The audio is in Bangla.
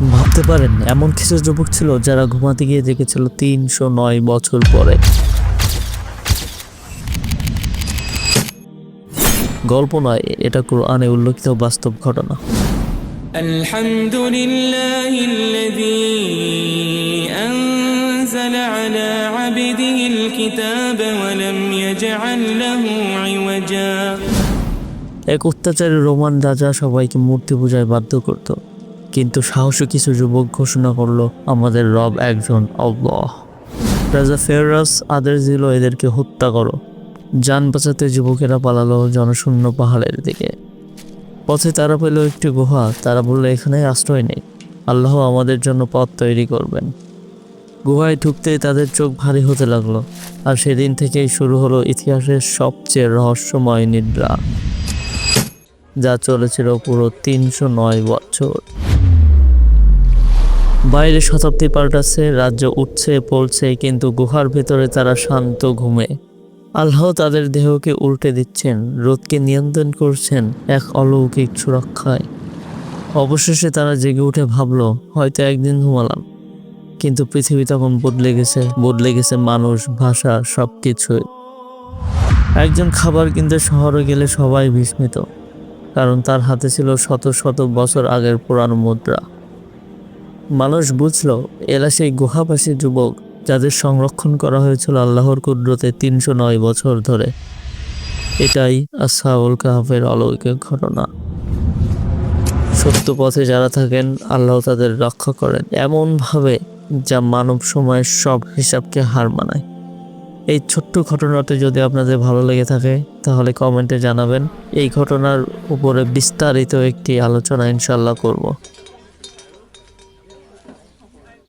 ভাবতে পারেন এমন কিছু যুবক ছিল যারা ঘুমাতে গিয়ে দেখেছিল 309 বছর পরে। গল্প নয়, এটা কোরআনে উল্লেখিত বাস্তব ঘটনা। আলহামদুলিল্লাহিল্লাযী আনজালা আলা আবদিহিল কিতাবা ওয়া লাম ইয়াজআল লাহু ইওয়াজা। এক অত্যাচারী রোমান রাজা সবাইকে মূর্তি পূজায় বাধ্য করত, কিন্তু সাহসী কিছু যুবক ঘোষণা করলো আমাদের রব একজন, আল্লাহ। রাজা ফেরাস আদেশ দিল এদেরকে হত্যা করো। যান বাঁচাতে যুবকেরা পালালো জনশূন্য পাহাড়ের দিকে। পথে তারা পেল একটি গুহা। তারা বলল এখানে আশ্রয় নেই, আল্লাহ আমাদের জন্য পথ তৈরি করবেন। গুহায় ঢুকতেই তাদের চোখ ভারী হতে লাগলো, আর সেদিন থেকেই শুরু হলো ইতিহাসের সবচেয়ে রহস্যময় নিদ্রা, যা চলেছিল পুরো 309 বছর। বাইরে শতাব্দী পাল্টাচ্ছে, রাজ্য উঠছে পড়ছে, কিন্তু গুহার ভেতরে তারা শান্ত ঘুমে। আল্লাহ তাদের দেহকে উল্টে দিচ্ছেন, রোদকে নিয়ন্ত্রণ করছেন এক অলৌকিক সুরক্ষায়। অবশেষে তারা জেগে উঠে ভাবলো হয়তো একদিন ঘুমালাম, কিন্তু পৃথিবী তখন বদলে গেছে মানুষ, ভাষা, সবকিছুই। একজন খাবার কিনতে শহরে গেলে সবাই বিস্মিত, কারণ তার হাতে ছিল শত শত বছর আগের পুরানো মুদ্রা। মানুষ বুঝলো এরা সেই গুহাবাসী যুবক যাদের সংরক্ষণ করা হয়েছিল আল্লাহর কুদরতে 309 বছর ধরে। এটাই আসহাবুল কাহফের অলৌকিক ঘটনা। সত্য পথে যারা থাকেন আল্লাহ তাদের রক্ষা করেন এমনভাবে যা মানব সময়ের সব হিসাবকে হার মানায়। এই ছোট্ট ঘটনাটি যদি আপনাদের ভালো লেগে থাকে তাহলে কমেন্টে জানাবেন। এই ঘটনার উপরে বিস্তারিত একটি আলোচনা ইনশাল্লাহ করব।